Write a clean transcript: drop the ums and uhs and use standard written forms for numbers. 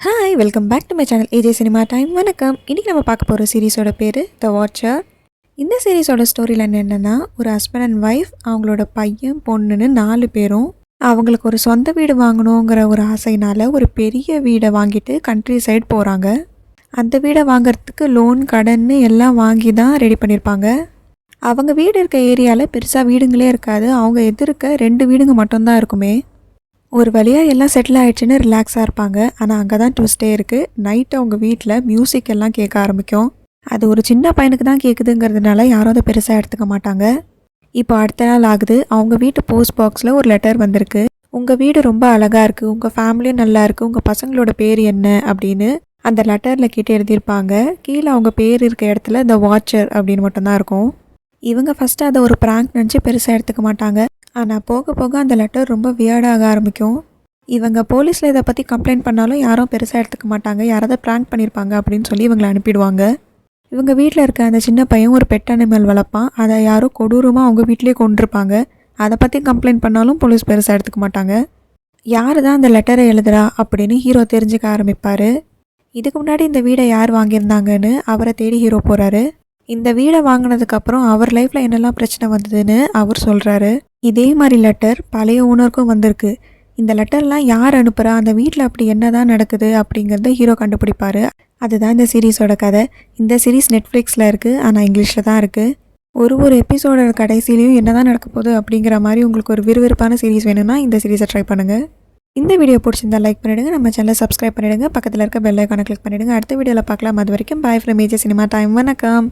Hi welcome back to my channel AJ cinema time. வணக்கம். இன்றைக்கி நம்ம பார்க்க போகிற சீரீஸோட பேர் த வாட்சர். இந்த சீரீஸோட ஸ்டோரி லைன் என்னென்னா, ஒரு ஹஸ்பண்ட் அண்ட் ஒய்ஃப், அவங்களோட பையன் பொண்ணுன்னு 4 பேரும் அவங்களுக்கு ஒரு சொந்த வீடு வாங்கணுங்கிற ஒரு ஆசையினால் ஒரு பெரிய வீடை வாங்கிட்டு கண்ட்ரி சைடு போகிறாங்க. அந்த வீடை வாங்கிறதுக்கு லோன் கடன்னு எல்லாம் வாங்கி தான் ரெடி பண்ணியிருப்பாங்க. அவங்க வீடு இருக்க ஏரியாவில் பெருசாக வீடுங்களே இருக்காது. அவங்க எதிர்க்க 2 வீடுங்க மட்டும்தான் இருக்குமே. ஒரு வழியாக எல்லாம் செட்டில் ஆகிடுச்சின்னு ரிலாக்ஸாக இருப்பாங்க. ஆனால் அங்கே தான் ட்விஸ்டே இருக்குது. நைட்டு அவங்க வீட்டில் மியூசிக் எல்லாம் கேட்க ஆரம்பிக்கும். அது ஒரு சின்ன பையனுக்கு தான் கேட்குதுங்கிறதுனால யாரும் அதை பெருசாக எடுத்துக்க மாட்டாங்க. இப்போ அடுத்த நாள் ஆகுது. அவங்க வீட்டு போஸ்ட் பாக்ஸில் ஒரு லெட்டர் வந்திருக்கு. உங்கள் வீடு ரொம்ப அழகாக இருக்குது, உங்கள் ஃபேமிலியும் நல்லா இருக்குது, உங்கள் பசங்களோட பேர் என்ன அப்படின்னு அந்த லெட்டரில் கேட்டு எழுதியிருப்பாங்க. கீழே அவங்க பேர் இருக்க இடத்துல த வாட்சர் அப்படின்னு மட்டும்தான் இருக்கும். இவங்க ஃபஸ்ட்டு அதை ஒரு ப்ராங்க் நினச்சி பெருசாக எடுத்துக்க மாட்டாங்க. ஆனால் போக போக அந்த லெட்டர் ரொம்ப வியர்டாக ஆரம்பிக்கும். இவங்க போலீஸில் இதை பற்றி கம்ப்ளைண்ட் பண்ணாலும் யாரும் பெருசாக எடுத்துக்க மாட்டாங்க. யாராவது ப்ராங்க் பண்ணியிருப்பாங்க அப்படின்னு சொல்லி இவங்களை அனுப்பிடுவாங்க. இவங்க வீட்டில் இருக்க அந்த சின்ன பையன் ஒரு பெட் அனிமல் வளர்ப்பான். அதை யாரோ கொடூரமாக அவங்க வீட்டிலே கொண்டிருப்பாங்க. அதை பற்றி கம்ப்ளைண்ட் பண்ணாலும் போலீஸ் பெருசாக எடுத்துக்க மாட்டாங்க. யார் தான் அந்த லெட்டரை எழுதுறா அப்படின்னு ஹீரோ தெரிஞ்சுக்க ஆரம்பிப்பார். இதுக்கு முன்னாடி இந்த வீடை யார் வாங்கியிருந்தாங்கன்னு அவரை தேடி ஹீரோ போகிறாரு. இந்த வீடை வாங்கினதுக்கப்புறம் அவர் லைஃப்பில் என்னெல்லாம் பிரச்சனை வந்ததுன்னு அவர் சொல்கிறாரு. இதே மாதிரி லெட்டர் பழைய ஓனருக்கும் வந்திருக்கு. இந்த லெட்டர்லாம் யார் அனுப்புகிறா, அந்த வீட்டில் அப்படி என்ன தான் நடக்குது அப்படிங்கிறத ஹீரோ கண்டுபிடிப்பார். அதுதான் இந்த சீரீஸோட கதை. இந்த சீரீஸ் நெட்ஃப்ளிக்ஸில் இருக்குது, ஆனால் இங்கிலீஷில் தான் இருக்குது. ஒரு எபிசோட கடைசிலையும் என்ன தான் நடக்க போகுது அப்படிங்கிற மாதிரி உங்களுக்கு ஒரு விறுவிறுப்பான சீரீஸ் வேணும்னா இந்த சீரீஸை ட்ரை பண்ணுங்கள். இந்த வீடியோ பிடிச்சிருந்தா லைக் பண்ணிவிடுங்க, நம்ம சேனலை சப்ஸ்கிரைப் பண்ணிவிடுங்க, பக்கத்தில் இருக்க பெல் ஐகானை கிளிக் பண்ணிவிடுங்க. அடுத்த வீடியோவில் பார்க்கலாம். அது வரைக்கும் bye from AJ cinema time. வணக்கம்.